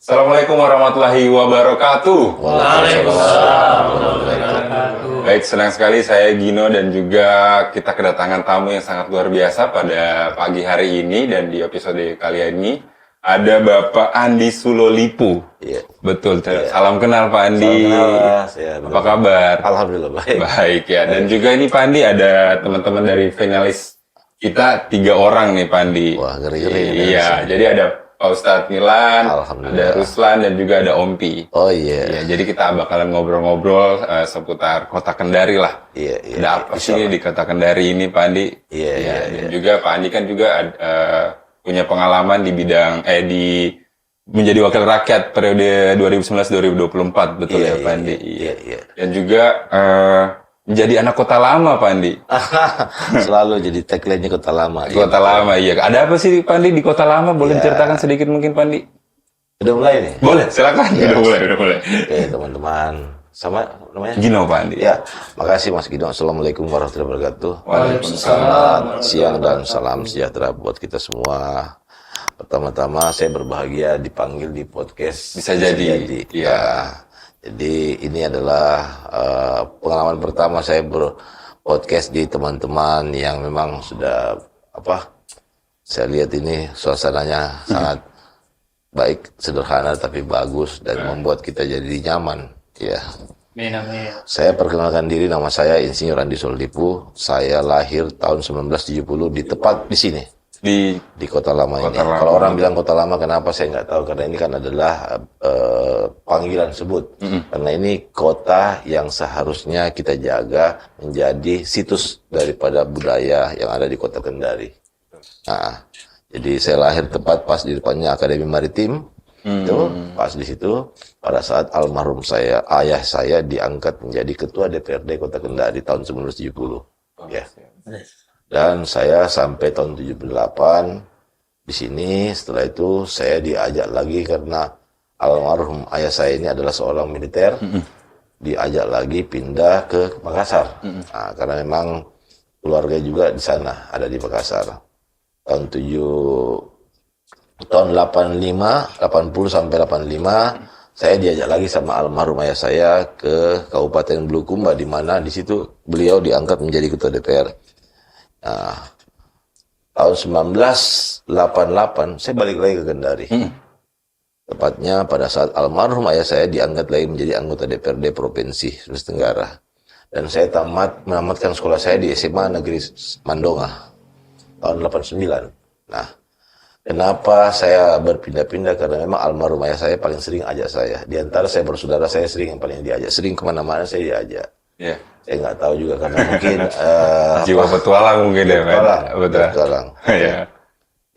Assalamualaikum warahmatullahi wabarakatuh. Waalaikumsalam warahmatullahi wabarakatuh. Baik, senang sekali saya Gino dan juga kita kedatangan tamu yang sangat luar biasa pada pagi hari ini, dan di episode kali ini ada Bapak Andi Sulolipu. Iya. Betul. Salam kenal Pak Andi. Salam kenal, Mas. Ya, apa kabar? Alhamdulillah baik. Baik ya. Dan juga ini Pak Andi ada teman-teman dari finalis kita 3 orang nih Pak Andi. Wah, ngeri-ngeri. Iya, jadi ada Pak Ustadz Milan, ada Ruslan, dan juga ada Ompi. Oh iya. Ya, jadi kita bakalan ngobrol-ngobrol seputar Kota Kendari lah. Iya. Ada apa sih di Kota Kendari ini Pak Andi? Iya. Dan juga Pak Andi kan juga punya pengalaman di bidang menjadi wakil rakyat periode 2019-2024, betul ya Pak Andi? Iya. Dan juga menjadi anak Kota Lama Pak Andi. Selalu jadi tagline-nya Kota Lama. Kota Lama, iya. Ada apa sih Pak Andi di Kota Lama? Boleh ceritakan sedikit mungkin Pak Andi? Udah mulai nih? Boleh, silakan. Ya. Udah mulai. Oke, teman-teman. Sama namanya? Gino Pak Andi. Ya, makasih Mas Gino. Assalamualaikum warahmatullahi wabarakatuh. Waalaikumsalam. Siang dan salam sejahtera buat kita semua. Pertama-tama saya berbahagia dipanggil di podcast. Bisa jadi. Ya. Jadi ini adalah pengalaman pertama saya berpodcast di teman-teman yang memang sudah saya lihat ini suasananya sangat baik, sederhana tapi bagus dan membuat kita jadi nyaman. Ya. Saya perkenalkan diri, nama saya Insinyur Andi Sulolipu. Saya lahir tahun 1970 tepat di sini. Di Kota Lama ini. Kalau orang bilang Kota Lama, kenapa saya nggak tahu, karena ini kan adalah panggilan sebut. Karena ini kota yang seharusnya kita jaga menjadi situs daripada budaya yang ada di Kota Kendari. Nah, jadi saya lahir tepat pas di depannya Akademi Maritim. Itu pas di situ pada saat almarhum ayah saya diangkat menjadi ketua DPRD Kota Kendari tahun 1970. Ya. Dan saya sampai tahun 78 di sini. Setelah itu saya diajak lagi karena almarhum ayah saya ini adalah seorang militer. Diajak lagi pindah ke Makassar. Nah, karena memang keluarga juga di sana, ada di Makassar. Tahun 80 sampai 85 saya diajak lagi sama almarhum ayah saya ke Kabupaten Bulukumba, di mana di situ beliau diangkat menjadi ketua DPR. Nah, tahun 1988 saya balik lagi ke Kendari. Tepatnya pada saat almarhum ayah saya diangkat lagi menjadi anggota DPRD Provinsi Sulawesi Tenggara. Dan saya menamatkan sekolah saya di SMA Negeri Mandonga tahun 89. Nah, kenapa saya berpindah-pindah? Karena memang almarhum ayah saya paling sering ajak saya. Di antara saya bersaudara, saya sering yang paling diajak. Sering kemana-mana saya diajak. Yeah. Saya nggak tahu juga karena mungkin jiwa petualang mungkin ya, petualang. Ya.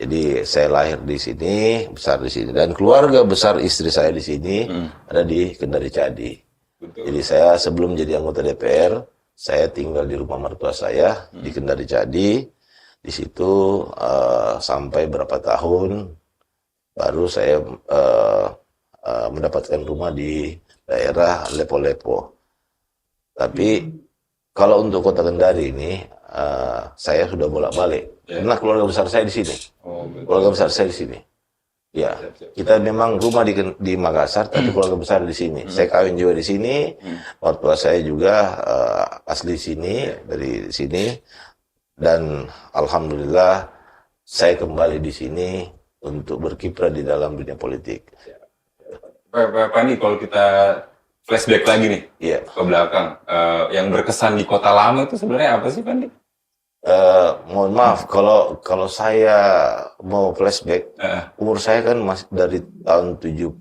Jadi saya lahir di sini, besar di sini, dan keluarga besar istri saya di sini ada di Kendari Cadi. Jadi saya sebelum jadi anggota DPR, saya tinggal di rumah mertua saya di Kendari Cadi. Di situ sampai berapa tahun, baru saya mendapatkan rumah di daerah Lepo-Lepo. Tapi kalau untuk Kota Kendari ini, saya sudah bolak-balik. Karena keluarga besar saya di sini. Keluarga besar saya di sini. Ya, kita memang rumah di Makassar, tapi keluarga besar di sini. Saya kawin juga di sini. Mertua saya juga asli sini, dari sini. Dan alhamdulillah saya kembali di sini untuk berkiprah di dalam dunia politik. Pak Andi, kalau kita flashback lagi nih ke belakang, yang berkesan di Kota Lama itu sebenarnya apa sih Pak Andi? Mohon maaf kalau saya mau flashback, umur saya kan masih dari tahun 70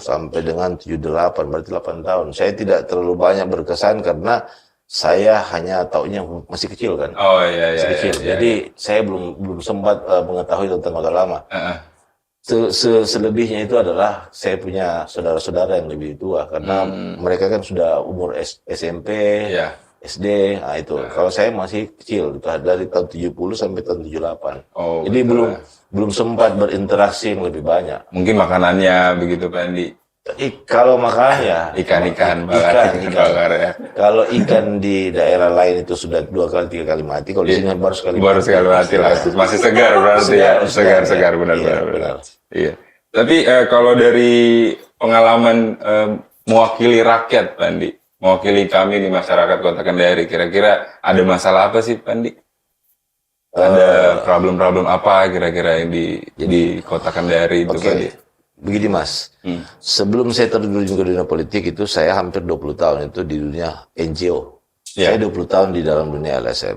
sampai dengan 78, berarti 8 tahun. Saya tidak terlalu banyak berkesan karena saya hanya taunya masih kecil kan. Oh iya. Masih kecil. Jadi saya belum sempat mengetahui tentang Kota Lama. Selebihnya itu adalah saya punya saudara-saudara yang lebih tua karena mereka kan sudah umur SMP, SD. Nah itu. Kalau saya masih kecil, dari tahun 70 sampai tahun 78. Jadi belum sempat berinteraksi yang lebih banyak. Mungkin makanannya begitu Pak Andi. Kalau makannya ikan bakar ya. Kalau ikan di daerah lain itu sudah 2 kali 3 kali mati, kalau di sini baru sekali mati lah. Masih segar berarti ya. Segar benar. Iya. Tapi kalau dari pengalaman mewakili rakyat, Pak Andi, mewakili kami di masyarakat Kota Kendari, kira-kira ada masalah apa sih, Pak Andi? Ada problem-problem apa kira-kira yang di Kota Kendari itu, Pak Andi? Begini Mas, sebelum saya terjun ke dunia politik itu saya hampir 20 tahun itu di dunia NGO. Ya. Saya 20 tahun di dalam dunia LSM.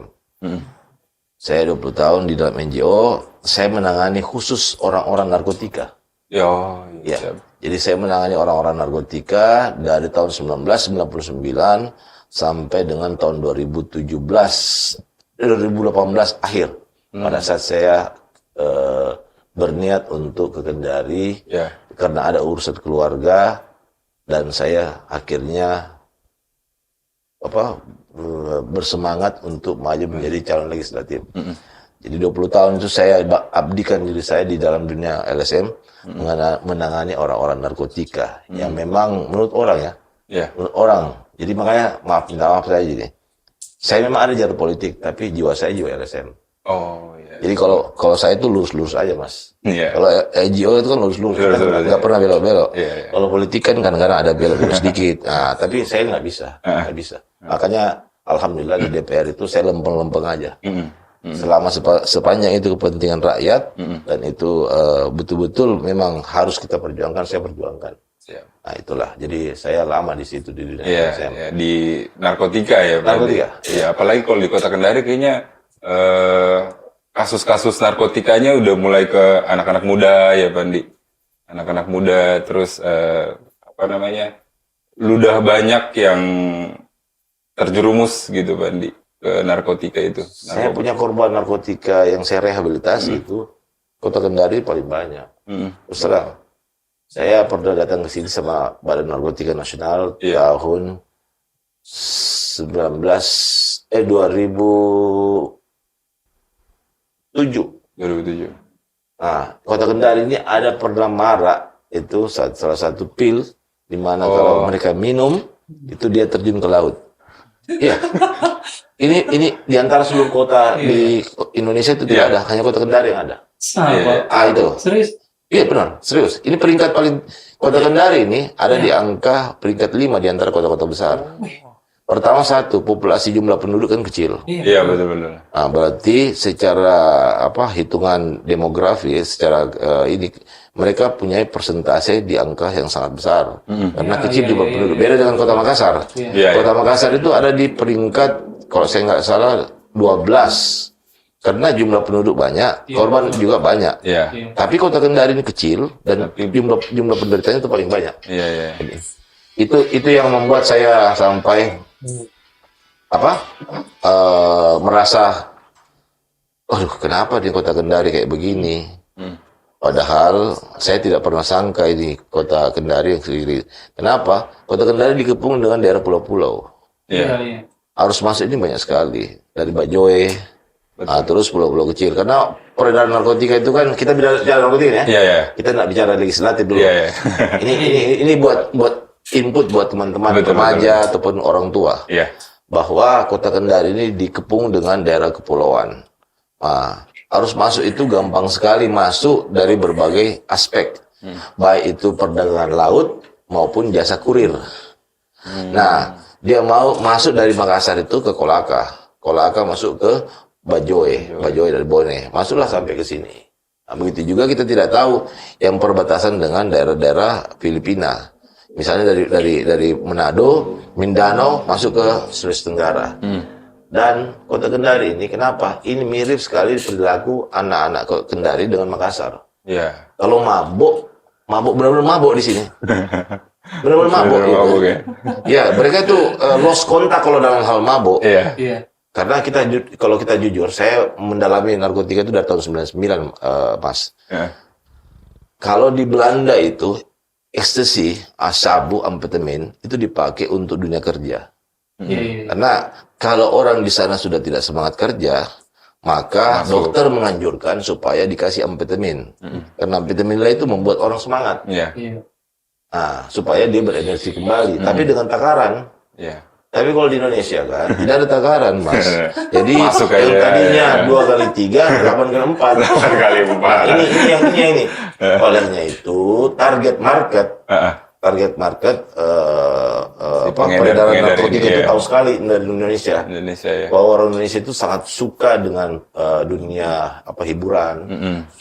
Saya 20 tahun di dalam NGO, saya menangani khusus orang-orang narkotika. Yo, Ya. siap. Jadi saya menangani orang-orang narkotika dari tahun 1999 sampai dengan tahun 2018 akhir. Pada saat saya berniat untuk ke Kendari Ya. karena ada urusan keluarga dan saya akhirnya bersemangat untuk maju menjadi calon legislatif. Jadi 20 tahun itu saya abdikan diri saya di dalam dunia LSM menangani orang-orang narkotika yang memang menurut orang ya, Ya. menurut orang. Jadi makanya minta maaf saya jadi. Saya memang ada jalur politik tapi jiwa saya jiwa LSM. Oh, ya. Jadi kalau saya itu lurus-lurus aja Mas. Iya. Kalau NGO itu kan lurus-lurus, kan Lurus-lurus, nggak pernah belok-belok. Iya, iya. Kalau politik kan kadang-kadang ada belok-belok sedikit. Nah, tapi saya nggak bisa, nggak bisa. Makanya alhamdulillah di DPR itu saya lempeng-lempeng aja. Selama sepanjang itu kepentingan rakyat dan itu betul-betul memang harus kita perjuangkan, saya perjuangkan. Siap. Nah itulah. Jadi saya lama di situ di dunia Iya, LSM. ya, di narkotika ya, Pak Andi? Narkotika. Iya, apalagi kalau di Kota Kendari kayaknya kasus-kasus narkotikanya udah mulai ke anak-anak muda ya, Pak Andi? Anak-anak muda, terus ludah banyak yang terjerumus gitu, Pak Andi, ke narkotika itu. Saya punya korban narkotika yang saya rehabilitasi itu Kota Kendari paling banyak. Terus terang, saya pernah datang ke sini sama Badan Narkotika Nasional tahun 2007. Nah, Kota Kendari ini ada pernah marak itu salah satu pil di mana kalau mereka minum itu dia terjun ke laut. Iya. Ini di antara seluruh kota di Indonesia itu tidak ada, hanya Kota Kendari yang ada. Sama. Itu. Serius? Iya benar, serius. Ini peringkat paling Kota Kendari ini ada di angka peringkat 5 di antara kota-kota besar. Pertama satu, populasi jumlah penduduk kan kecil. Iya, betul-betul. Nah, berarti secara hitungan demografi, secara ini mereka punya persentase di angka yang sangat besar. Karena kecil jumlah penduduk. Beda dengan Kota Makassar. Iya, Kota Makassar itu ada di peringkat kalau saya nggak salah 12. Karena jumlah penduduk banyak, korban juga banyak. Iya. Tapi Kota Kendari ini kecil dan jumlah penderitanya itu paling banyak. Iya, iya. Itu yang membuat saya sampai merasa, aduh kenapa di Kota Kendari kayak begini? Padahal saya tidak pernah sangka ini Kota Kendari yang sendiri. Kenapa? Kota Kendari dikepung dengan daerah pulau-pulau. Iya. Arus masuk ini banyak sekali dari Bajoe, terus pulau-pulau kecil. Karena peredaran narkotika itu kan kita bicara narkotika ya. Iya, iya. Kita nggak bicara legislatif dulu. Iya, iya. ini buat input buat teman-teman remaja ataupun orang tua. Iya. Bahwa Kota Kendari ini dikepung dengan daerah kepulauan. Nah, arus masuk itu gampang sekali masuk dari berbagai aspek. Baik itu perdagangan laut maupun jasa kurir. Nah, dia mau masuk dari Makassar itu ke Kolaka. Kolaka masuk ke Bajoe dari Bone. Masuklah sampai ke sini. Nah, begitu juga kita tidak tahu yang perbatasan dengan daerah-daerah Filipina. Misalnya dari Manado, Mindanao masuk ke Sulawesi Tenggara. Dan Kota Kendari ini kenapa? Ini mirip sekali perilaku anak-anak Kota Kendari dengan Makassar. Iya. Kalau mabuk benar-benar mabuk di sini. Benar-benar mabuk. Mabuk ya. Ya, mereka itu lost kontak kalau dalam hal mabuk. Iya. Iya. Karena kalau kita jujur, saya mendalami narkotika itu dari tahun 99, Mas. Iya. Kalau di Belanda itu ekstasi, sabu, amfetamin itu dipakai untuk dunia kerja. Iya. Karena kalau orang di sana sudah tidak semangat kerja, maka dokter menganjurkan supaya dikasih amfetamin. Karena amfetamin itu membuat orang semangat. Iya. Iya. Nah, supaya dia berenergi kembali. Tapi dengan takaran. Iya. Tapi kalau di Indonesia kan tidak ada takaran, Mas. Jadi Masuk yang aja, tadinya ya. 2 kali 3, 8 kali 4. 8 kali 4. Ini. Olehnya itu target market peredaran pengedar narkotika ini, itu ya. tahu sekali dari Indonesia. Indonesia ya. Bahwa orang Indonesia itu sangat suka dengan dunia hiburan,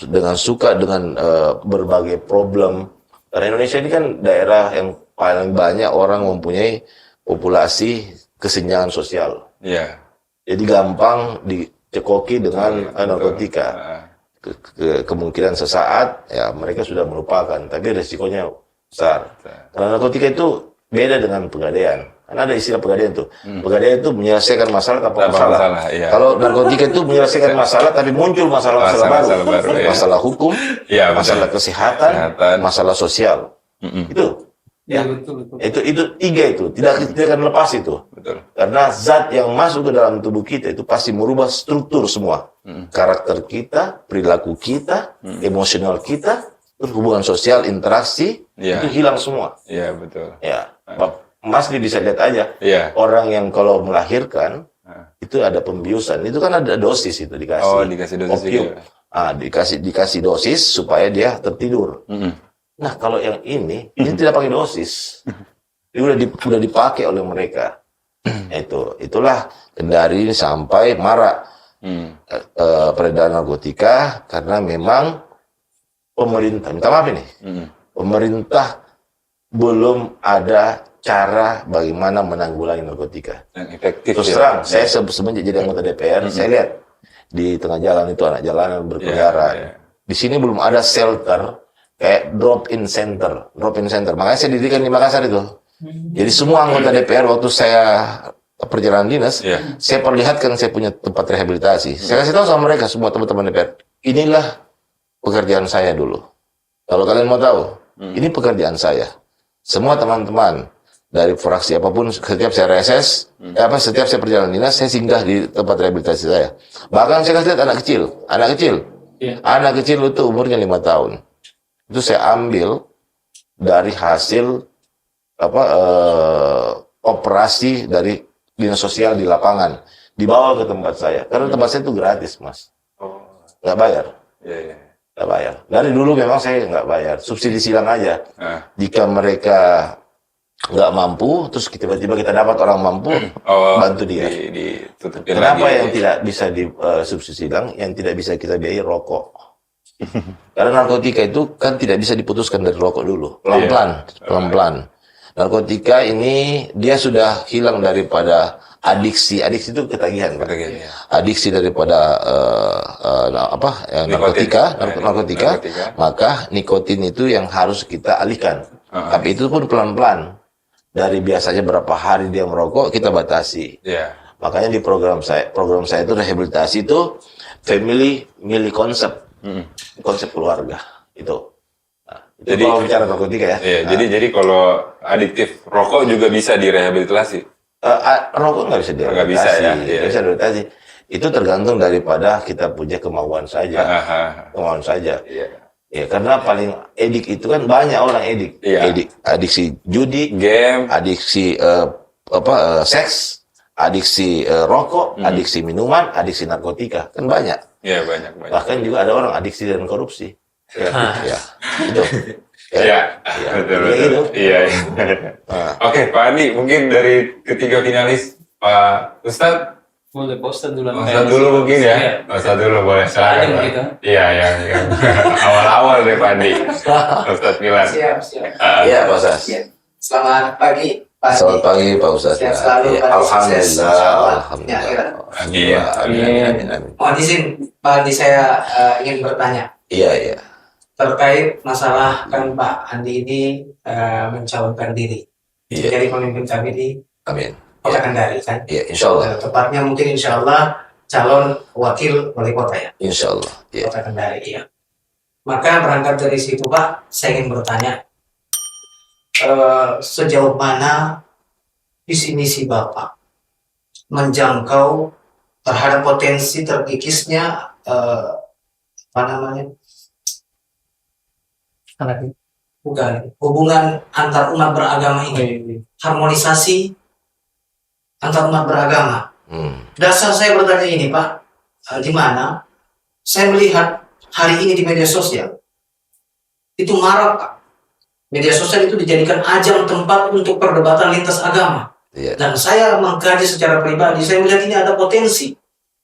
dengan suka dengan berbagai problem. Karena Indonesia ini kan daerah yang paling banyak orang mempunyai populasi kesenjangan sosial. Iya. Jadi gampang dicekoki dengan narkotika. Kemungkinan sesaat ya mereka sudah melupakan, tapi resikonya besar. Karena narkotika itu beda dengan pegadaian. Karena ada istilah pegadaian itu. Pegadaian itu menyelesaikan masalah tanpa masalah. Iya. Kalau narkotika itu menyelesaikan masalah, tapi muncul masalah-masalah baru. ya. Masalah hukum, Iya, betul. masalah kesehatan, masalah sosial. Itu. Ya, betul. itu 3 itu tidak akan lepas itu. Betul. Karena zat yang masuk ke dalam tubuh kita itu pasti merubah struktur semua. Karakter kita, perilaku kita, emosional kita, terus hubungan sosial, interaksi, Iya. itu hilang semua. Iya, betul. Ya, Mas bisa lihat aja. Iya. Orang yang kalau melahirkan, itu ada pembiusan. Itu kan ada dosis itu dikasih. Oh, dikasih dosis opium. juga. Dikasih dosis supaya dia tertidur. Nah, kalau yang ini tidak pakai dosis. Ini udah dipakai oleh mereka. Itulah Kendari sampai marak peredaran narkotika karena memang pemerintah, minta maaf ini, pemerintah belum ada cara bagaimana menanggulangi narkotika. Yang efektif. Terus terang, saya semenjak jadi anggota DPR, saya lihat di tengah jalan itu anak jalanan berkeliaran. Iya. Di sini belum ada shelter kayak drop-in center. Makanya saya dirikan di Makassar itu. Jadi semua anggota DPR waktu saya perjalanan dinas, saya perlihatkan saya punya tempat rehabilitasi. Saya kasih tahu sama mereka semua teman-teman DPR, inilah pekerjaan saya dulu. Kalau kalian mau tahu, ini pekerjaan saya. Semua teman-teman dari fraksi apapun, setiap saya reses, setiap saya perjalanan dinas, saya singgah di tempat rehabilitasi saya. Bahkan saya kasih lihat anak kecil itu umurnya 5 tahun. Itu saya ambil dari hasil operasi dari dinas sosial di lapangan, dibawa ke tempat saya. Karena tempat saya itu gratis, Mas. Nggak bayar. Iya. Nggak bayar. Dari dulu memang saya nggak bayar. Subsidi silang aja. Jika mereka nggak mampu, terus tiba-tiba kita dapat orang mampu, bantu dia. Ditutupin Kenapa lagi. yang tidak bisa di subsidi silang, yang tidak bisa kita biayai rokok? Karena narkotika itu kan tidak bisa diputuskan dari rokok dulu. Pelan-pelan. Narkotika ini dia sudah hilang daripada adiksi. Adiksi itu ketagihan, Pak. Adiksi daripada narkotika, maka nikotin itu yang harus kita alihkan. Tapi itu pun pelan-pelan. Dari biasanya berapa hari dia merokok, kita batasi. Makanya di program saya itu rehabilitasi itu family concept. Konsep keluarga itu. Jadi kalau bicara narkotika ya. Iya, jadi kalau adiktif rokok juga bisa direhabilitasi. Rokok nggak bisa direhabilitasi. Nggak bisa ya. Nggak bisa direhabilitasi. Itu tergantung daripada kita punya kemauan saja. Kemauan saja. Ya, karena paling edik itu kan banyak orang edik. Adiksi judi, game, adiksi seks, adiksi rokok, adiksi minuman, adiksi narkotika, kan banyak. Iya, banyak. Bahkan juga ada orang adiksi dan korupsi. Itu. Betul. Iya. Oke, Pak Andi, mungkin dari ketiga finalis, Pak Ustadz. Boleh Ustadz dulu. Ustadz dulu mungkin ya. Ustadz dulu boleh. Silakan, Pak. Gitu. Iya, yang awal-awal deh, Pak Andi. Ustadz Milan. Siap. Iya, Pak Ustadz. Selamat pagi, Pak. Selamat pagi, Pak Ustadz. Sehat selalu, Pak. Alhamdulillah. Amin. Mohon izin, Pak Andi, saya ingin bertanya Iya. terkait masalah kan Pak Andi ini mencalonkan diri jadi pemimpin kami di Amin. Kota Kendari kan? Iya, insya Allah. Tepatnya mungkin insya Allah calon wakil wali kota ya. Insya Allah. Iya. Kota Kendari ya. Maka berangkat dari situ Pak, saya ingin bertanya sejauh mana visi misi Bapak menjangkau terhadap potensi terkikisnya hubungan antar umat beragama ini, harmonisasi antar umat beragama. Dasar saya bertanya ini Pak, di mana saya melihat hari ini di media sosial itu marak Pak. Media sosial itu dijadikan ajang tempat untuk perdebatan lintas agama. Dan saya mengkaji secara pribadi, saya melihat ini ada potensi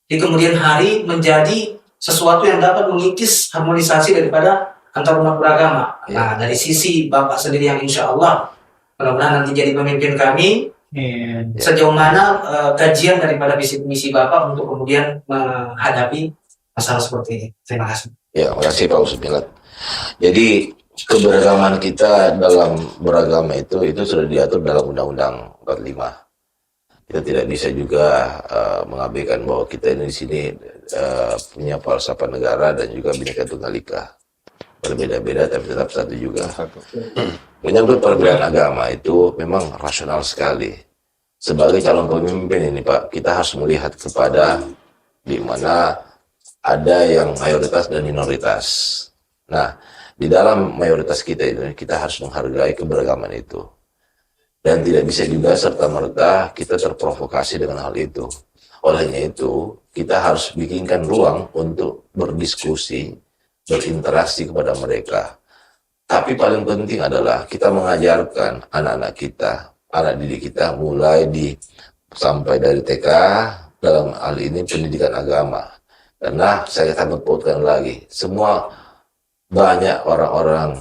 di kemudian hari menjadi sesuatu yang dapat mengikis harmonisasi daripada antar umat beragama. Nah, dari sisi Bapak sendiri yang insya Allah mudah-mudahan nanti jadi pemimpin kami, sejauh mana kajian daripada misi Bapak untuk kemudian menghadapi masalah seperti ini. Terima kasih. Ya, terima kasih Pak Usmilat. Jadi keberagaman kita dalam beragama itu sudah diatur dalam Undang-Undang 45. Kita tidak bisa juga mengabaikan bahwa kita ini di sini punya falsafah negara dan juga Bhinneka Tunggal Ika. Berbeda-beda tapi tetap satu juga. Menyangkut perbedaan agama itu memang rasional sekali. Sebagai calon pemimpin ini Pak, kita harus melihat kepada di mana ada yang mayoritas dan minoritas. Nah, di dalam mayoritas kita ini kita harus menghargai keberagaman itu. Dan tidak bisa juga serta-merta kita terprovokasi dengan hal itu. Olehnya itu, kita harus bikinkan ruang untuk berdiskusi, berinteraksi kepada mereka. Tapi paling penting adalah kita mengajarkan anak-anak kita, anak didik kita mulai sampai dari TK dalam hal ini pendidikan agama. Karena saya sangkut pautkan lagi, semua banyak orang-orang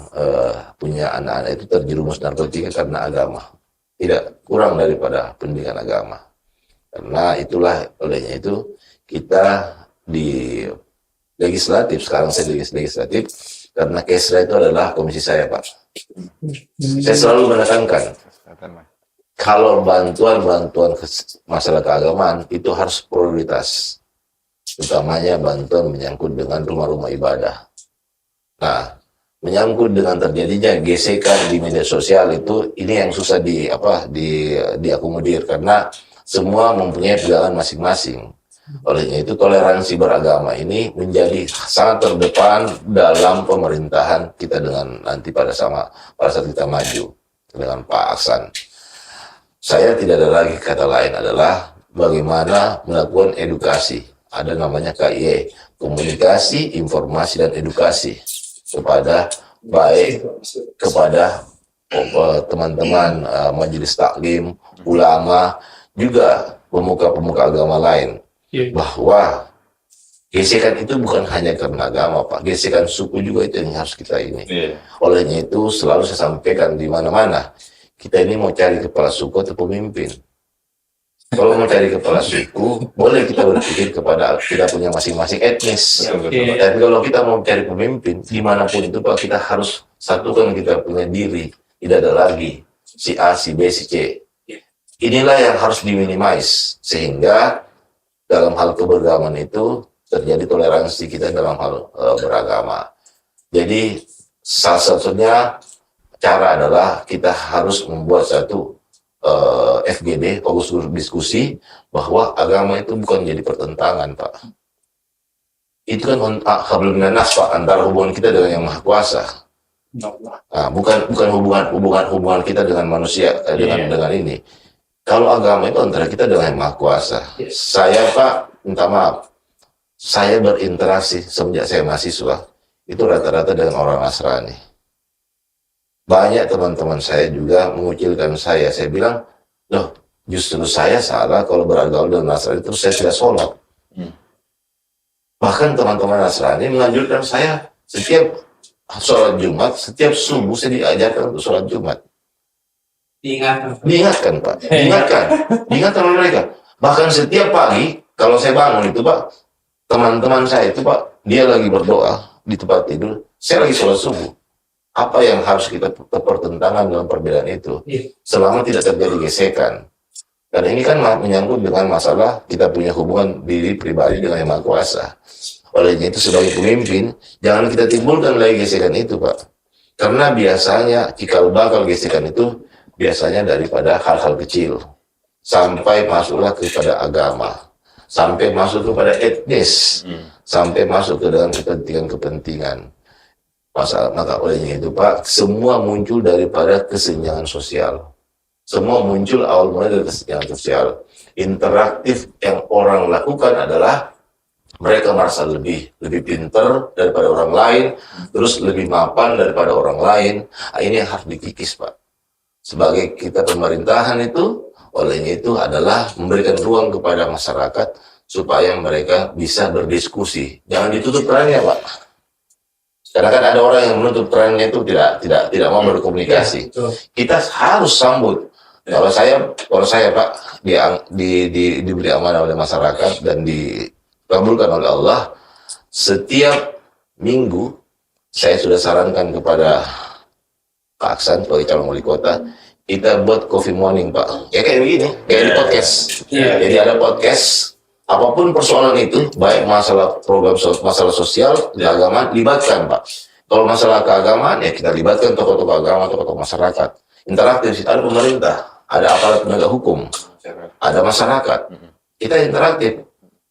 punya anak-anak itu terjerumus narkotika karena agama. Tidak kurang daripada pendidikan agama. Karena itulah olehnya itu kita di legislatif, sekarang saya di legislatif, karena Kesra itu adalah komisi saya Pak. Saya selalu menekankan, kalau bantuan masalah keagamaan itu harus prioritas. Utamanya bantuan menyangkut dengan rumah-rumah ibadah. Nah, menyangkut dengan terjadinya gesekan di media sosial itu ini yang susah diakomodir karena semua mempunyai pegangan masing-masing. Olehnya itu toleransi beragama ini menjadi sangat terdepan dalam pemerintahan kita dengan nanti pada saat kita maju dengan Pak Aksan. Saya tidak ada lagi kata lain adalah bagaimana melakukan edukasi. Ada namanya KIE, komunikasi, informasi dan edukasi. Kepada teman-teman majelis taklim, ulama, juga pemuka-pemuka agama lain, bahwa gesekan itu bukan hanya karena agama Pak, gesekan suku juga itu yang harus kita ini. Olehnya itu selalu saya sampaikan di mana-mana, kita ini mau cari kepala suku atau pemimpin. Kalau mau cari kepala suku, boleh kita berpikir kepada kita punya masing-masing etnis. Dan kalau kita mau cari pemimpin, dimanapun itu Pak, kita harus satukan kita punya diri. Tidak ada lagi si A, si B, si C. Inilah yang harus diminimais. Sehingga dalam hal keberagaman itu terjadi toleransi kita dalam hal beragama. Jadi salah satunya cara adalah kita harus membuat satu FGD, fokus diskusi, bahwa agama itu bukan jadi pertentangan Pak. Itu kan hablum minan nas Pak, antara hubungan kita dengan yang Maha Kuasa. Nah, bukan hubungan kita dengan manusia, dengan ini. Kalau agama itu antara kita dengan yang Maha Kuasa. Saya Pak, minta maaf, saya berinteraksi semenjak saya mahasiswa itu rata-rata dengan orang Nasrani. Banyak teman-teman saya juga mengucilkan saya. Saya bilang, loh, justru saya salah kalau beragaul dengan Nasrani terus saya tidak sholat. Bahkan teman-teman Nasrani menganjurkan saya setiap sholat Jumat, setiap subuh saya diajarkan untuk sholat Jumat. Diingatkan Pak, diingatkan oleh mereka. Bahkan setiap pagi kalau saya bangun itu Pak, teman-teman saya itu Pak, dia lagi berdoa di tempat tidur, saya lagi sholat subuh. Apa yang harus kita pertentangan dalam perbedaan itu? Selama tidak terjadi gesekan. Karena ini kan menyangkut dengan masalah kita punya hubungan diri pribadi dengan Yang Maha Kuasa. Olehnya itu sebagai pemimpin, jangan kita timbulkan lagi gesekan itu Pak. Karena biasanya cikal bakal gesekan itu biasanya daripada hal-hal kecil. Sampai masuklah kepada agama. Sampai masuk kepada etnis. Sampai masuk ke dalam kepentingan-kepentingan. Maka olehnya itu Pak, semua muncul daripada kesenjangan sosial. Semua muncul awal mulai dari kesenjangan sosial. Interaktif yang orang lakukan adalah mereka merasa lebih pintar daripada orang lain, terus lebih mapan daripada orang lain. Nah, ini yang harus dikikis, Pak. Sebagai kita pemerintahan itu, olehnya itu adalah memberikan ruang kepada masyarakat supaya mereka bisa berdiskusi. Jangan ditutup kerannya, Pak. Karena kan ada orang yang menutup kerannya itu tidak mau berkomunikasi. Kita harus sambut. Kalau saya Pak diberi amanah oleh masyarakat dan dikabulkan oleh Allah, setiap minggu saya sudah sarankan kepada Pak Aksan sebagai calon wali kota, kita buat coffee morning, Pak. Ya kayak begini, kayak di podcast. Jadi ada podcast, apapun persoalan itu, baik masalah program masalah sosial, keagamaan, libatkan, Pak. Kalau masalah keagamaan, ya kita libatkan tokoh-tokoh agama, tokoh-tokoh masyarakat. Interaktif, ada pemerintah, ada aparat penegak hukum, ada masyarakat. Kita interaktif.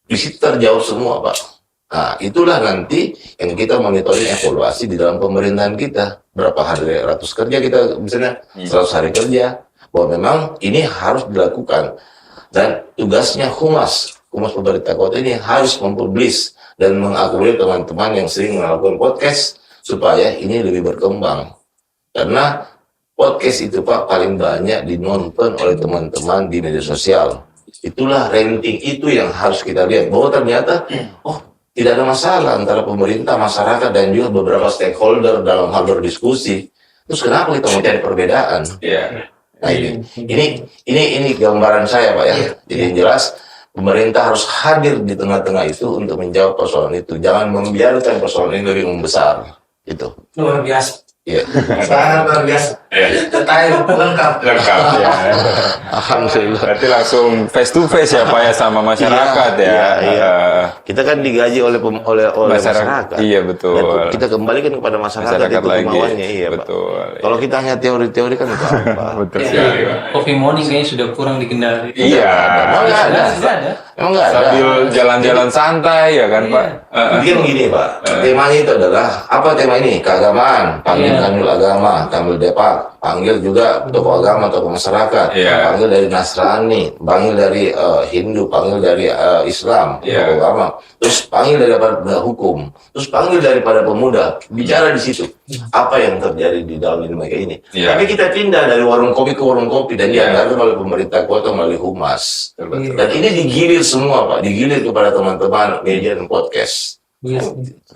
Di situ terjauh semua, Pak. Nah, itulah nanti yang kita monitoring evaluasi di dalam pemerintahan kita. Berapa hari ratus kerja kita, misalnya 100 hari kerja. Bahwa memang ini harus dilakukan. Dan tugasnya humas pemerintah kota ini harus mempublis dan mengakomodir teman-teman yang sering melakukan podcast supaya ini lebih berkembang. Karena podcast itu, Pak, paling banyak dinonton oleh teman-teman di media sosial. Itulah rating itu yang harus kita lihat. Bahwa ternyata, tidak ada masalah antara pemerintah, masyarakat, dan juga beberapa stakeholder dalam hal berdiskusi. Terus kenapa kita mau cari perbedaan? Nah, ini gambaran saya, Pak, ya. Jadi yang jelas, pemerintah harus hadir di tengah-tengah itu untuk menjawab persoalan itu. Jangan membiarkan persoalan ini lebih membesar. Itu. Luar biasa. Iya. Sangat luar biasa. Detail lengkap. Ya. Alhamdulillah. Berarti langsung face to face ya Pak ya sama masyarakat Iya. Kita kan digaji oleh masyarakat. Iya betul. Dan kita kembalikan kepada masyarakat itu lagi. kemauannya, iya, Pak. Betul. Kalau kita hanya teori-teori kan itu apa? Betul sekali Pak. Coffee morning kayaknya sudah kurang di Kendari. Iya. Emang nggak ada. Sudah ada. Emang nggak ada. Sambil jalan-jalan santai ya kan Pak. Jadi kan gini, Pak, temanya itu adalah apa tema ini? Keagamaan, panggil kanwil agama, kanwil depak, panggil juga tokoh agama, tokoh masyarakat, panggil dari Nasrani, panggil dari Hindu, panggil dari Islam, tokoh agama, terus panggil daripada hukum, terus panggil daripada pemuda, bicara di situ apa yang terjadi di dalam mereka ini. Tapi kita pindah dari warung kopi ke warung kopi dan dianggarkan oleh pemerintah kota melalui humas. Dan ini digilir semua, Pak, digilir kepada teman-teman media dan podcast.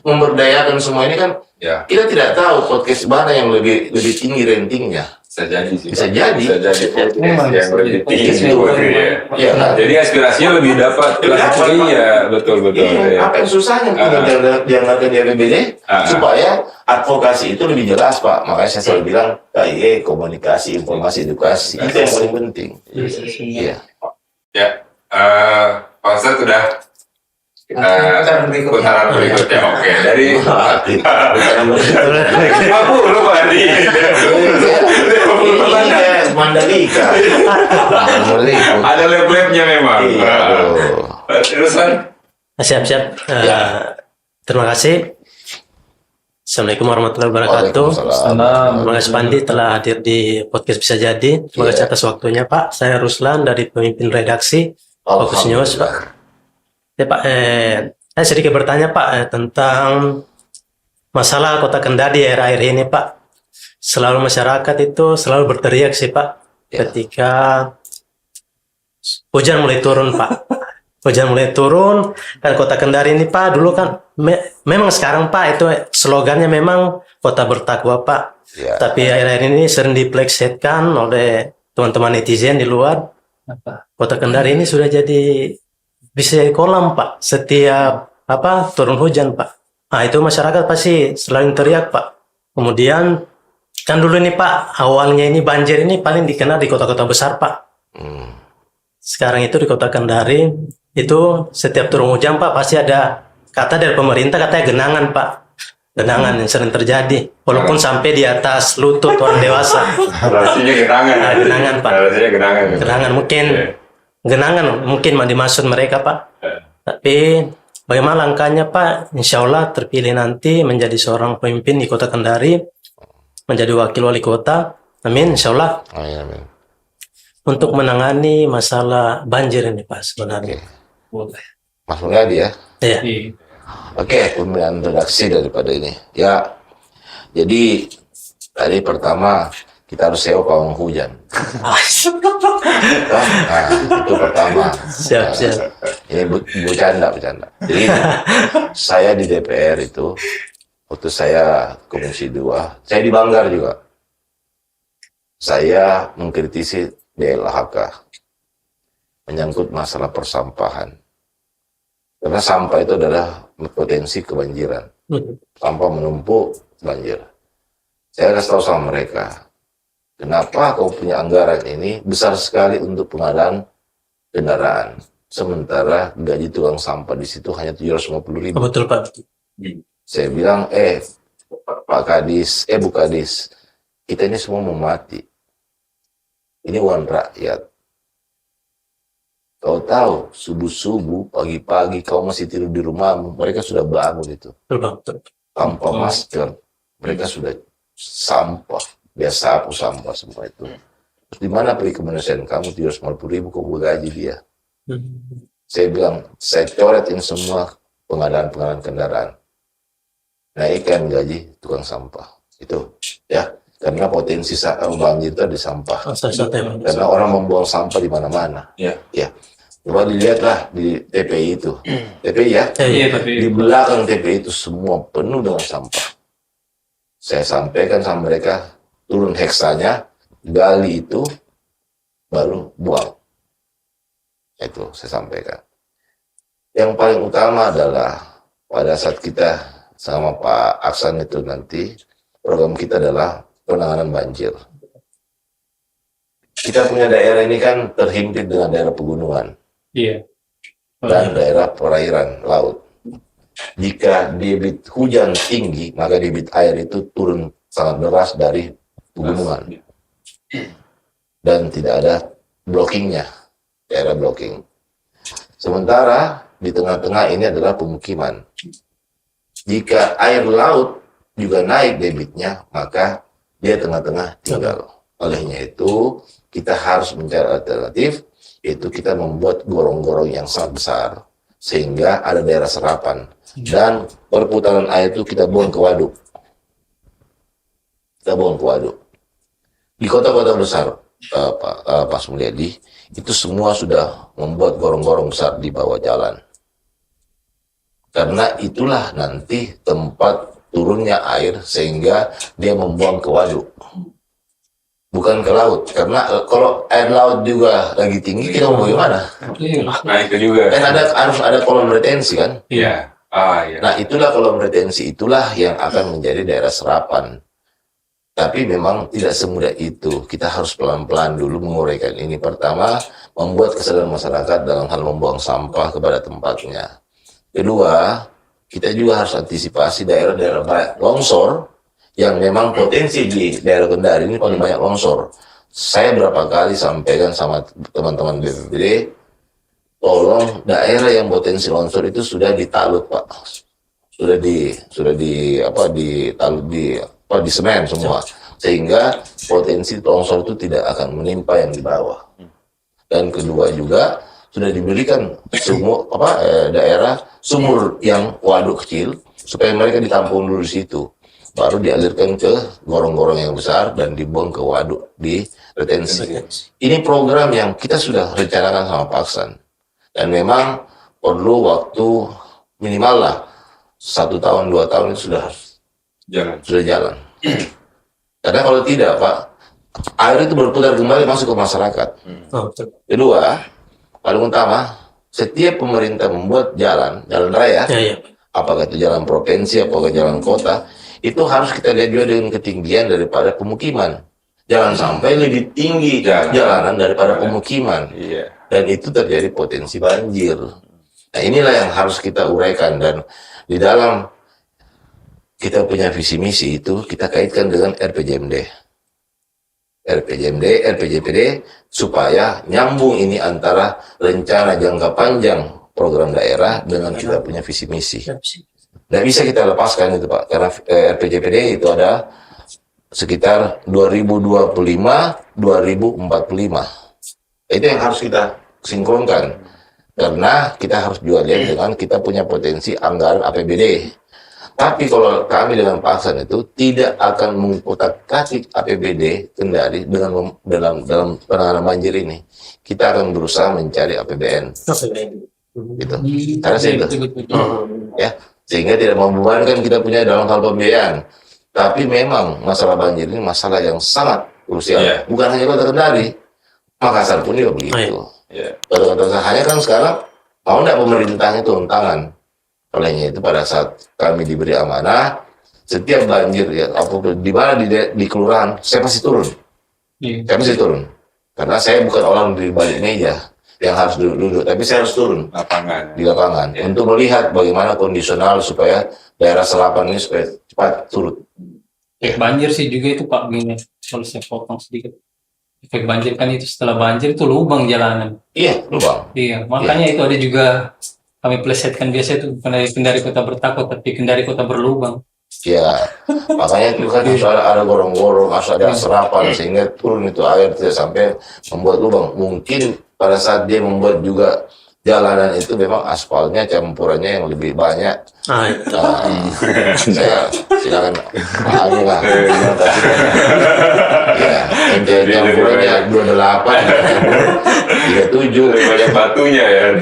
Memberdayakan semua ini kan, kita tidak tahu podcast mana yang lebih tinggi ratingnya. Bisa jadi sih. Bisa jadi podcast yang lebih tinggi. Iya kan? Jadi aspirasinya lebih dapat. Iya, betul. Apa yang susahnya dianggarkan di APBD supaya advokasi itu lebih jelas, Pak. Makanya saya selalu bilang KIE, komunikasi, informasi, edukasi itu yang paling penting. Iya. Ya, Pak Ustadz sudah putaran berikutnya. Oke, dari aku lupa di Mandalika. ada lab-labnya memang. Terusan. Siap-siap. Terima kasih. Assalamualaikum warahmatullahi wabarakatuh. Terima kasih Pandi telah hadir di podcast Bisa Jadi. Terima kasih atas waktunya, Pak. Saya Ruslan dari pemimpin redaksi Fokus News, Pak. Ya, Pak, saya sedikit bertanya, Pak, tentang masalah Kota Kendari akhir-akhir ini, Pak. Selalu masyarakat itu selalu berteriak sih, Pak, ketika hujan mulai turun, Pak. Hujan mulai turun, dan Kota Kendari ini, Pak, dulu kan memang sekarang, Pak, itu slogannya memang kota bertakwa, Pak. Tapi akhir-akhir ini sering diplesetkan oleh teman-teman netizen di luar. Kota Kendari ini sudah bisa jadi kolam, Pak. Setiap turun hujan, Pak. Nah, itu masyarakat pasti selalu teriak, Pak. Kemudian kan dulu ini, Pak, awalnya ini banjir ini paling dikenal di kota-kota besar, Pak. Sekarang itu di Kota Kendari itu setiap turun hujan, Pak, pasti ada kata dari pemerintah, katanya genangan, Pak. Genangan yang sering terjadi, walaupun sampai di atas lutut orang dewasa. Rasanya genangan. Genangan, Pak. Rasanya genangan. Genangan mungkin dimaksud mereka, Pak. Tapi bagaimana langkahnya, Pak? Insya Allah terpilih nanti menjadi seorang pemimpin di Kota Kendari, menjadi wakil wali kota. Amin, insya Allah. Amin. untuk menangani masalah banjir ini Pak sebenarnya. Oke. Mas Mulyadi ya. Iya. Iya. Oke, pemilihan redaksi daripada ini. Ya, jadi tadi pertama kita harus sewa pawang hujan. Nah, itu pertama. Siap. Ini bercanda. Jadi saya di DPR itu, waktu saya Komisi 2, saya di Banggar juga. Saya mengkritisi DLHK menyangkut masalah persampahan. Karena sampah itu adalah potensi kebanjiran. Sampah menumpuk, banjir. Saya kasih tahu sama mereka, kenapa kau punya anggaran ini besar sekali untuk pengadaan kendaraan, sementara gaji tukang sampah di situ hanya 750.000. Betul Pak. Saya bilang, Pak Kadis, Bu Kadis, kita ini semua mau mati. Ini uang rakyat. Kau tahu, subuh-subuh, pagi-pagi, kau masih tidur di rumahmu. Mereka sudah bangun itu. Betul. Tanpa masker. Mereka sudah sampah. Dia sapu sampah semua itu. Terus di mana pergi kemanusiaan kamu 750.000 kau gaji dia? Saya bilang, saya coretin semua pengadaan kendaraan. Naikkan gaji tukang sampah. Itu, ya. Karena potensi banjir itu ada di sampah. Karena orang membuang sampah di mana-mana. Ya. Coba dilihatlah di TPI itu. TPI ya? Iya, tapi Di belakang TPI itu semua penuh dengan sampah. Saya sampaikan sama mereka, turun heksanya, gali itu, baru buang. Itu saya sampaikan. Yang paling utama adalah pada saat kita sama Pak Aksan itu nanti, program kita adalah penanganan banjir. Kita punya daerah ini kan terhimpit dengan daerah pegunungan iya. dan daerah perairan laut. Jika debit hujan tinggi, maka debit air itu turun sangat deras dari pegunungan. Dan tidak ada blockingnya, daerah blocking. Sementara di tengah-tengah ini adalah pemukiman. Jika air laut juga naik debitnya, maka dia tengah-tengah tinggal. Olehnya itu, kita harus mencari alternatif, yaitu kita membuat gorong-gorong yang sangat besar, sehingga ada daerah serapan. Dan perputaran air itu kita buang ke waduk. Di kota-kota besar, Pak Mulyadi, itu semua sudah membuat gorong-gorong besar di bawah jalan. Karena itulah nanti tempat turunnya air sehingga dia membuang ke waduk, bukan ke laut. Karena kalau air laut juga lagi tinggi, kita mau bagaimana? Nah itu juga. Kan harus ada kolam retensi kan? Iya. Iya. Nah itulah kolam retensi, itulah yang akan menjadi daerah serapan. Tapi memang tidak semudah itu. Kita harus pelan-pelan dulu menguraikan ini. Pertama, membuat kesadaran masyarakat dalam hal membuang sampah kepada tempatnya. Kedua, kita juga harus antisipasi daerah-daerah longsor yang memang potensi di daerah Kendari ini paling banyak longsor. Saya berapa kali sampaikan sama teman-teman BPBD, tolong daerah yang potensi longsor itu sudah ditalut Pak, sudah di semen semua, sehingga potensi longsor itu tidak akan menimpa yang di bawah. Dan kedua juga sudah diberikan daerah sumur yang waduk kecil supaya mereka ditampung dulu di situ, baru dialirkan ke gorong-gorong yang besar dan dibuang ke waduk di retensi. Ini program yang kita sudah rencanakan sama Pak Aksan dan memang perlu waktu minimal lah 1 tahun 2 tahun itu sudah jalan. Karena kalau tidak Pak, air itu berputar kembali masuk ke masyarakat. Kedua, paling utama, setiap pemerintah membuat jalan raya, apakah itu jalan provinsi, apakah jalan kota, itu harus kita lihat juga dengan ketinggian daripada pemukiman. Jangan sampai lebih tinggi jalanan daripada pemukiman. Dan itu terjadi potensi banjir. Nah inilah yang harus kita uraikan, dan di dalam kita punya visi misi itu kita kaitkan dengan RPJMD, RPJPD, supaya nyambung ini antara rencana jangka panjang program daerah dengan kita punya visi misi. Nggak bisa kita lepaskan itu Pak, karena RPJPD itu ada sekitar 2025-2045. Itu yang harus kita sinkronkan. Karena kita harus juga lihat dengan kita punya potensi anggaran APBD. Tapi kalau kami dengan Pak Aksan itu tidak akan mengotak-atik APBD Kendari dengan dalam penanganan banjir ini. Kita akan berusaha mencari APBN. Gitu. Karena saya itu, ya, sehingga tidak membebankan kita punya dalam hal pembiayaan. Tapi memang masalah banjir ini masalah yang sangat krusial. Bukan hanya Kota Kendari, Makassar pun juga begitu. Kota-kota hanya kan sekarang mau nggak pemerintahnya turun tangan. Olehnya itu pada saat kami diberi amanah, setiap banjir ya apapun di mana di kelurahan, saya pasti turun. Saya pasti turun. Karena saya bukan orang di balik meja yang harus duduk, tapi saya harus turun di lapangan untuk melihat bagaimana kondisional supaya daerah selapan ini supaya cepat surut. Efek banjir sih juga itu Pak gini, kalau saya potong sedikit. Efek banjir kan itu setelah banjir itu lubang jalanan. Iya, lubang. Iya, makanya itu ada juga kami plesetkan biasa itu bukan dari Kendari Kota Bertakwa, tapi Kendari Kota Berlubang. Ya, makanya itu kan harus ada gorong-gorong, harus ada serapan sehingga turun itu air tidak sampai membuat lubang. Mungkin pada saat dia membuat juga jalanan itu memang aspalnya campurannya yang lebih banyak. Saya silakan pahami lah. Ya, campurannya 28, 37, banyak batunya ya.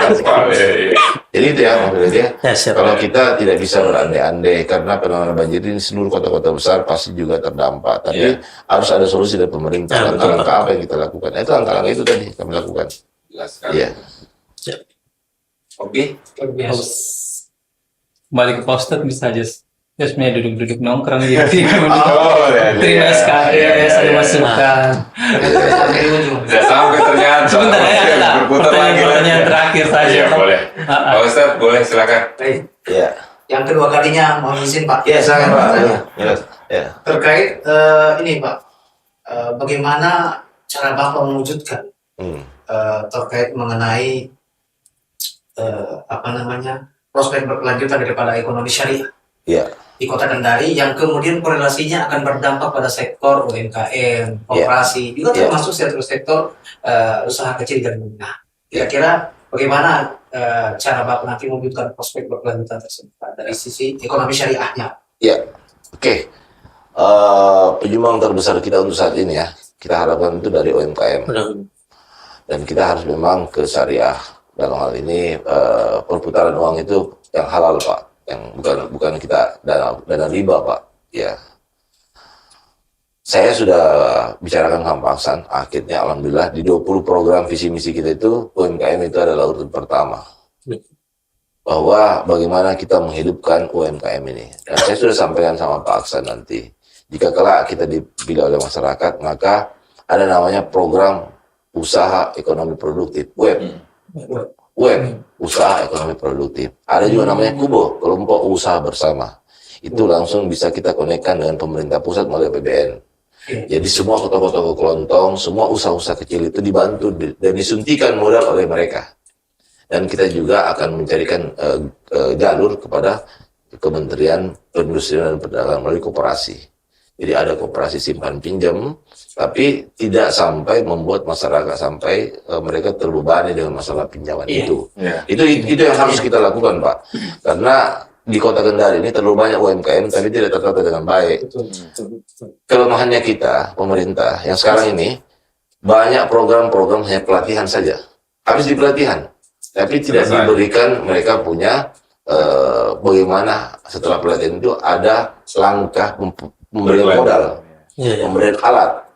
Aspal, ya. Jadi itu ya maksudnya. siap. Kalau kita tidak bisa berandai-andai karena penanganan banjir ini seluruh kota-kota besar pasti juga terdampak. Tapi harus ada solusi dari pemerintah. Langkah-langkah apa yang kita lakukan? Itu langkah-langkah itu tadi kami lakukan. Jelaskan. Iya. Oke. Kembali ke Pak Ustadz bisa aja. Ya sebenarnya duduk-duduk nongkrong gitu. Terima sekali ya, saya masukkan. Sudah sampai ternyata. Sebentar ya, berputar lagi. Pertanyaan terakhir saja. Iya, boleh. Pak Ustadz, boleh silakan. Iya. Yang kedua kalinya mohon izin Pak. Iya, silakan Pak. Ya. Terkait ini Pak, bagaimana cara Bapak mewujudkan terkait mengenai prospek berkelanjutan daripada ekonomi syariah di Kota Kendari yang kemudian korelasinya akan berdampak pada sektor UMKM, koperasi, juga termasuk sektor usaha kecil dan menengah. Kira-kira bagaimana cara Bapak nanti mewujudkan prospek berkelanjutan tersebut Pak, dari sisi ekonomi syariahnya? Iya. Oke. Penyumbang terbesar kita untuk saat ini ya, kita harapkan itu dari UMKM. Dan kita harus memang ke syariah. Dalam hal ini perputaran uang itu yang halal Pak, yang bukan kita dana riba Pak. Ya, saya sudah bicarakan sama Pak Aksan, akhirnya alhamdulillah di 20 program visi misi kita itu UMKM itu adalah urutan pertama. Bahwa bagaimana kita menghidupkan UMKM ini. Dan saya sudah sampaikan sama Pak Aksan nanti, jika kelak kita dipilih oleh masyarakat, maka ada namanya program usaha ekonomi produktif web usaha ekonomi produktif. Ada juga namanya KUBO, kelompok usaha bersama. Itu langsung bisa kita konekkan dengan pemerintah pusat melalui APBN. Jadi semua kota-kota kelontong, semua usaha-usaha kecil itu dibantu dan disuntikan modal oleh mereka. Dan kita juga akan mencarikan jalur kepada Kementerian Perindustrian dan Perdagangan melalui koperasi. Jadi ada koperasi simpan pinjam, tapi tidak sampai membuat masyarakat sampai mereka terbebani dengan masalah pinjaman itu. Itu yang harus kita lakukan Pak. Karena di Kota Kendari ini terlalu banyak UMKM tapi tidak tertata dengan baik. Kelemahannya kita, pemerintah, yang sekarang ini banyak program-program hanya pelatihan saja. Habis di pelatihan, tapi tidak diberikan mereka punya bagaimana setelah pelatihan itu ada langkah pemberian modal, pemberian alat.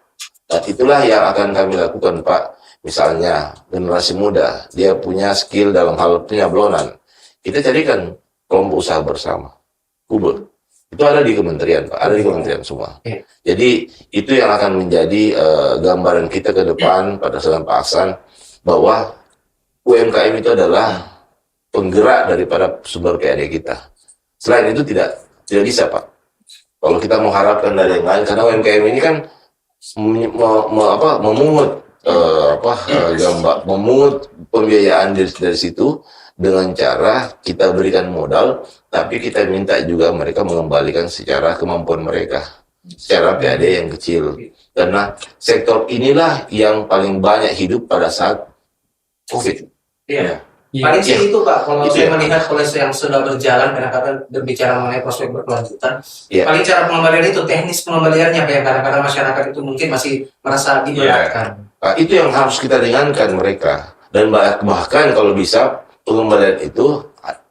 Dan itulah yang akan kami lakukan Pak. Misalnya generasi muda, dia punya skill dalam hal penyablonan. Kita carikan kelompok usaha bersama, KUBO. Itu ada di kementerian Pak, ada di kementerian semua. Jadi itu yang akan menjadi gambaran kita ke depan pada saat Pak Aksan, bahwa UMKM itu adalah penggerak daripada sumber PAD kita. Selain itu tidak bisa Pak. Kalau kita mengharapkan dari yang lain, karena UMKM ini kan memungut pembiayaan dari situ dengan cara kita berikan modal, tapi kita minta juga mereka mengembalikan secara kemampuan mereka. secara PAD yang kecil. Karena sektor inilah yang paling banyak hidup pada saat COVID. Iya. Iya. Paling sih itu Pak, kalau Itu saya ya. melihat polisi yang sudah berjalan, kadang-kadang berbicara mengenai prospek berkelanjutan, Iya. paling cara pengembalian itu, teknis pengembaliannya, Pak, yang kadang-kadang masyarakat itu mungkin masih merasa diberatkan. Nah, itu yang harus kita ringankan mereka. Dan bahkan kalau bisa pengembalian itu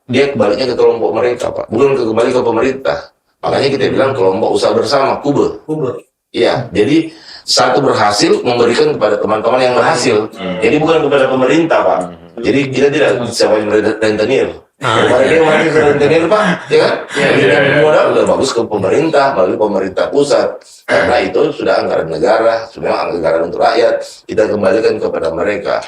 dia kembalinya ke kelompok mereka, Pak, bukan kembali ke pemerintah. Makanya kita bilang kelompok usaha bersama, KUBE. Iya, jadi satu berhasil memberikan kepada teman-teman yang berhasil. Jadi bukan kepada pemerintah, Pak. Jadi kita tidak bisa rentenir. Kepada dia mati ke rentenir, Pak, ya kan? Jadi modal udah bagus ke pemerintah, melalui pemerintah pusat. Karena itu sudah anggaran negara, sudah anggaran untuk rakyat. Kita kembalikan kepada mereka.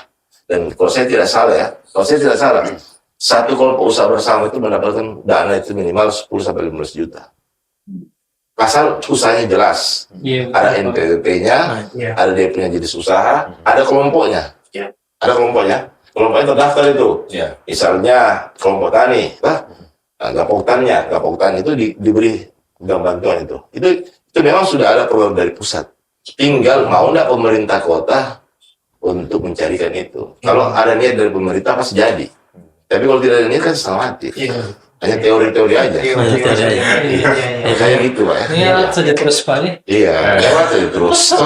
Dan kalau saya tidak salah, satu kelompok usaha bersama itu mendapatkan dana itu minimal 10-15 juta. Asal usahanya jelas. Iya. Ada NPWP-nya, ada dia punya jenis usaha, ada kelompoknya. Iya. Ada kelompoknya. Kelompoknya terdaftar itu. Misalnya kelompok tani, gapok tani itu diberi bantuan itu. Itu memang sudah ada program dari pusat. Tinggal mau enggak pemerintah kota untuk mencarikan itu. Kalau ada niat dari pemerintah pasti jadi. Tapi kalau tidak ada niat kan setengah mati. Hanya teori-teori aja. Kayak gitu, Pak. Iya, saja terus Pak ya. Iya, lewat aja terus.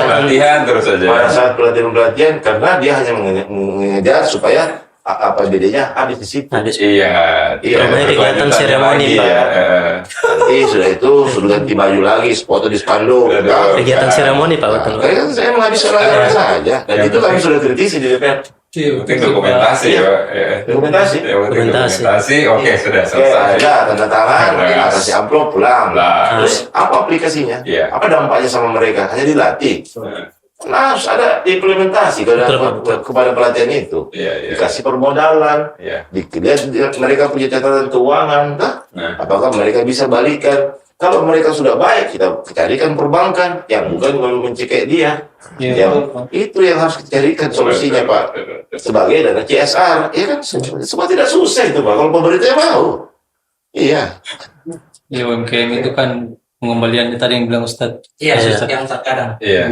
Latihan terus aja. Pada saat pelatihan karena dia hanya mengejar supaya APBD-nya habis di situ. Iya. Namanya kegiatan seremoni, Pak. Nanti sudah itu sudah ganti baju lagi, foto di spanduk. Kegiatan seremoni, Pak, betul. Kan saya menghabiskan anggaran saja. Dan itu kami sudah kritisi di DPR. Penting dokumentasi ya, Pak. Ya. Dokumentasi. Yang penting dokumentasi, oke sudah Oke, selesai. ada tanda tangan, kasih amplop, pulang. Pulang. Terus apa aplikasinya? Iya. Apa dampaknya sama mereka? Hanya dilatih. Nah, harus ada implementasi kepada pelatihan itu. Iya. Dikasih permodalan, Iya. dilihat mereka punya catatan keuangan, apakah mereka bisa balikan. Kalau mereka sudah baik, kita carikan perbankan yang bukan mencekik dia. Iya. Itu yang harus kita carikan solusinya, Pak. Sebagai dana CSR, ya kan? Semua tidak susah itu, Pak. Kalau pemerintah mau, iya. Ya, UMKM itu kan pengembaliannya tadi yang bilang Ustadz. Iya, Ustadz. yang terkadang. Iya.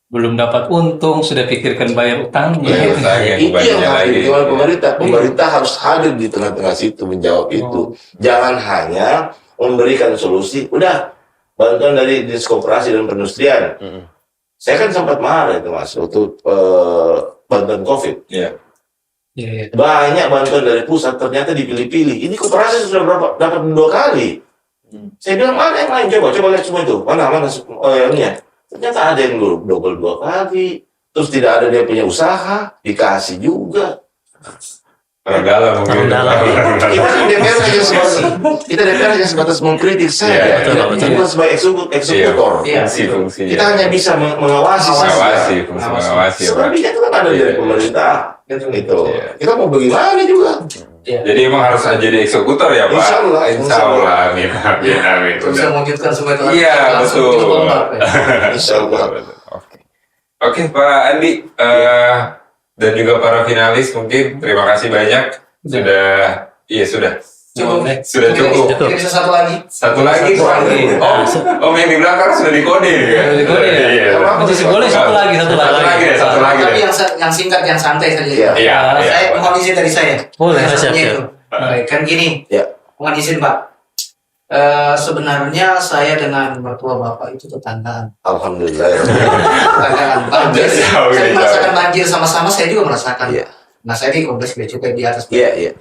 Belum dapat untung, sudah pikirkan bayar utangnya. Itu yang harus dilakukan pemerintah. Pemerintah harus hadir di tengah-tengah situ menjawab itu. Jangan hanya memberikan solusi. Udah bantuan dari Dinas Koperasi dan Perindustrian. Saya kan sempat marah itu, Mas, waktu bantuan COVID. Iya. Iya. Banyak bantuan dari pusat ternyata dipilih-pilih. Ini koperasi sudah dapat 2 kali. Saya bilang mana yang lain, coba lihat semua itu. Mana ininya. Ternyata ada yang double 2 kali. Terus tidak ada dia punya usaha, dikasih juga. Orang dalam mungkin. Kita DPR hanya sebatas mengkritik saja. betul. Kita sebagai eksekutor. Fungsi-fungsinya. Kita hanya bisa mengawasi saja. Fungsi mengawasi. Pak. Selebihnya itu kan ada dari pemerintah. Gitu. Iya. Kita mau bagaimana juga. Jadi emang harus jadi eksekutor ya, Pak? Insya Allah. Insya Allah. Amin. Bisa mewujudkan semua itu. Iya, langsung betul. kita lomba, Pak. Insya Allah. Oke, Pak Andi dan juga para finalis mungkin terima kasih banyak sudah Cukup. Sudah cukup. Mungkin bisa satu lagi. Satu lagi. Oh, yang di belakang sudah dikode ya? Sudah dikode ya? Iya. Masih boleh satu lagi. Satu lagi. Tapi yang singkat, yang santai saja. Iya. Saya mohon izin dari saya. Boleh, Saya siap. itu. Baik, kan gini. Ya. Mohon izin, Pak. Sebenarnya saya dengan mertua Bapak itu tetanggaan. Alhamdulillah. Tetanggaan banjir. Jauh, Saya jauh. merasakan banjir sama-sama, saya juga merasakan. Iya. Nah, saya di kompleks Bea Cukai di atas. Iya.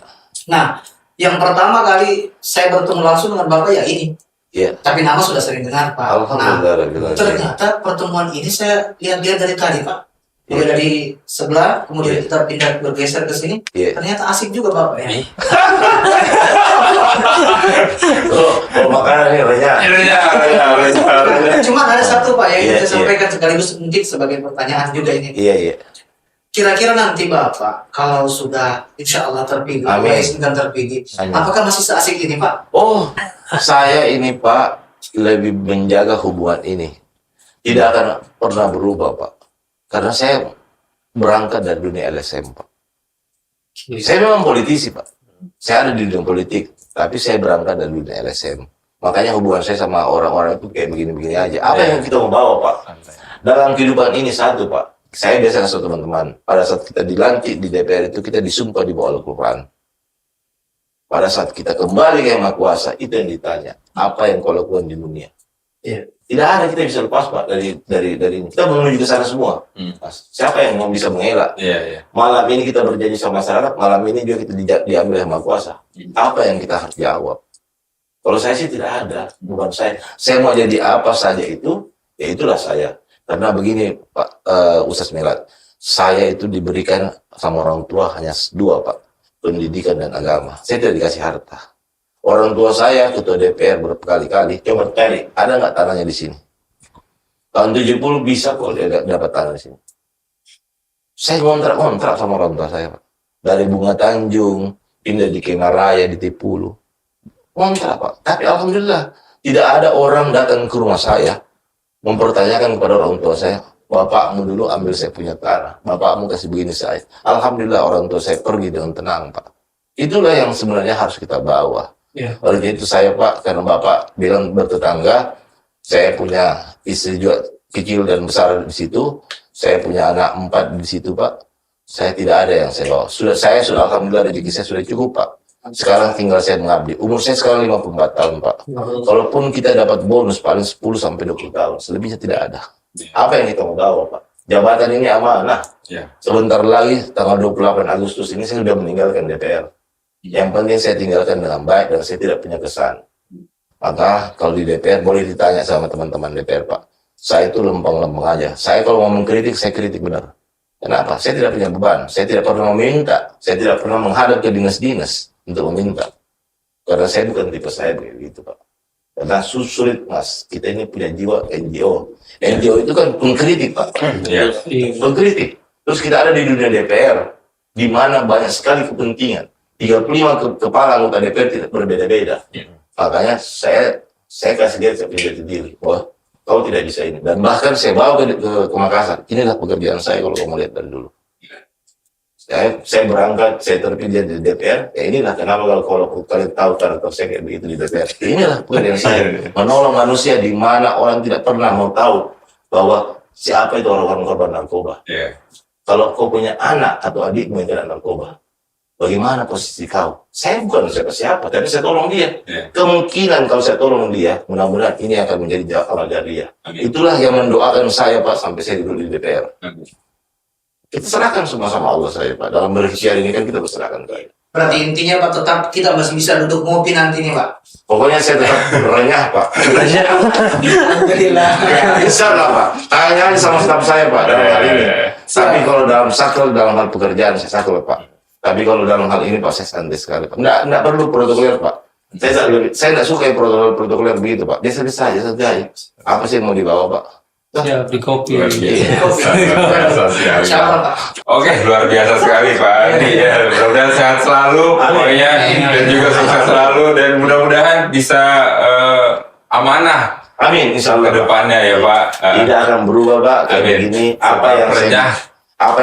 Nah, yang pertama kali saya bertemu langsung dengan Bapak ya ini. Iya. Tapi nama sudah sering dengar, Pak. Nah, Alhamdulillah. ternyata pertemuan ini saya lihat-lihat dari tadi, Pak. Mulai dari sebelah, kemudian kita pindah bergeser ke sini. Iya. Ternyata asik juga, Bapak ya. Oh, makanan ini banyak. Cuma ada satu, Pak, yang Iya, ingin saya iya. sampaikan sekaligus mungkin sebagai pertanyaan juga ini. Iya. Kira-kira nanti Bapak, kalau sudah insya Allah terpilih, Amin. izinkan terpilih, Amin. apakah masih seasik ini, Pak? Oh, saya ini Pak lebih menjaga hubungan ini. Tidak akan pernah berubah, Pak. Karena saya berangkat dari dunia LSM, Pak. Saya memang politisi, Pak. Saya ada di dunia politik, tapi saya berangkat dari dunia LSM. Makanya hubungan saya sama orang-orang itu kayak begini-begini aja. Apa yang kita mau bawa, Pak? Dalam kehidupan ini satu, Pak. Saya biasa kasih teman-teman, pada saat kita dilantik di DPR itu kita disumpah di bawah Al-Quran. Pada saat kita kembali ke Yang Maha Kuasa, itu yang ditanya. Apa yang kau lakukan di dunia? Iya. Tidak ada kita bisa lepas, Pak, dari ini. Kita menuju ke sana semua. Siapa yang mau bisa mengelak? Malam ini kita berjanji sama masyarakat, malam ini juga kita diambil Yang Maha Kuasa. Apa yang kita harus jawab? Kalau saya sih tidak ada, bukan saya. Saya mau jadi apa saja itu, ya itulah saya. Karena begini, Pak Ustaz Melat, saya itu diberikan sama orang tua hanya dua, Pak, pendidikan dan agama. Saya tidak dikasih harta. Orang tua saya ketua DPR berkali-kali, coba cari, ada nggak tanahnya di sini? Tahun 70 bisa kok dia dapat tanah di sini. Saya kontrak sama orang tua saya, Pak. Dari Bunga Tanjung, pindah di Kemar Raya, di Tipulu. Kontrak, Pak. Tapi alhamdulillah, tidak ada orang datang ke rumah saya mempertanyakan kepada orang tua saya, bapakmu dulu ambil saya punya tanah, bapakmu kasih begini saya. Alhamdulillah orang tua saya pergi dengan tenang, Pak. Itulah yang sebenarnya harus kita bawa. Oleh itu saya, Pak, karena Bapak bilang bertetangga, saya punya istri juga kecil dan besar di situ, saya punya anak 4 di situ, Pak. Saya tidak ada yang saya bawa. Saya sudah alhamdulillah rezeki saya sudah cukup, Pak. Sekarang tinggal saya mengabdi. Umur saya sekarang 54 tahun, Pak. Kalaupun kita dapat bonus paling 10 sampai 20 tahun, selebihnya tidak ada. Apa yang kita mau bawa, Pak? Jabatan ini amanah. Sebentar lagi tanggal 28 Agustus ini saya sudah meninggalkan DPR. Yang penting saya tinggalkan dengan baik dan saya tidak punya kesan. Maka kalau di DPR boleh ditanya sama teman-teman DPR, Pak. Saya itu lempeng-lempeng aja. Saya kalau mau mengkritik, saya kritik benar. Kenapa? Saya tidak punya beban. Saya tidak pernah meminta. Saya tidak pernah menghadap ke dinas-dinas untuk meminta. Karena saya bukan tipe saya begitu, Pak. Karena sulit, Mas. Kita ini punya jiwa NGO. NGO itu kan pengkritik, Pak. Pengkritik. Terus kita ada di dunia DPR, di mana banyak sekali kepentingan. 35 kepala anggota DPR tidak berbeda-beda. Makanya saya kasih dia, saya punya diri. Wah, kau tidak bisa ini. Dan bahkan saya bawa ke Makassar. Inilah pekerjaan saya kalau kamu lihat dari dulu. Saya berangkat, saya terpilih di DPR. Ya inilah kenapa kalau kalian tahu karakter saya kayak begitu di DPR. Inilah pekerjaan saya, menolong manusia di mana orang tidak pernah mau tahu bahwa siapa itu orang-orang korban narkoba. Kalau kau punya anak atau adikmu yang kena narkoba, bagaimana posisi kau? Saya bukan siapa-siapa, tapi saya tolong dia. Kemungkinan kalau saya tolong dia, mudah-mudahan ini akan menjadi amal jariah. Itulah yang mendoakan saya, Pak, sampai saya duduk di DPR. Kita serahkan semua sama Allah saya, Pak. Dalam berikhtiar ini kan kita berserahkan ke. Berarti intinya, Pak, tetap kita masih bisa duduk ngopi nanti nih, Pak. Pokoknya saya tetap renyah, Pak. Alhamdulillah. Insya Allah, Pak. Tanya aja sama staf saya, Pak, dalam hal ini. Tapi kalau dalam hal pekerjaan, saya sakel, Pak. Tapi kalau dalam hal ini, Pak, saya santai sekali, Pak. Nggak perlu protokoler, Pak. Saya nggak suka protokoler begitu, Pak. Biasa-biasa aja, santai. Apa sih yang mau dibawa, Pak? Siap, di kopi. Oke, luar biasa sekali Pak Andi ya. Mudah-mudahan sehat selalu pokoknya dan juga sukses selalu dan mudah-mudahan bisa amanah. Amin, insya Allah. Ke depannya ya Pak. Tidak akan berubah, Pak. Kayak begini, apa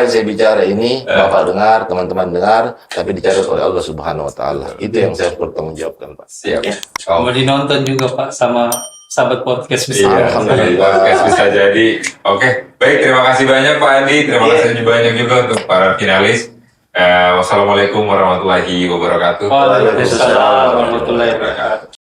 yang saya bicara ini, Bapak dengar, teman-teman dengar, tapi dicatat oleh Allah Subhanahu Wa Taala. Itu yang saya bertanggungjawabkan, Pak. Siap. Mau dinonton juga Pak sama sahabat podcast bisa. Iya, podcast bisa jadi. Oke, baik. Terima kasih banyak Pak Andi. Terima kasih banyak juga untuk para finalis. Wassalamualaikum warahmatullahi wabarakatuh. Waalaikumsalam warahmatullahi wabarakatuh.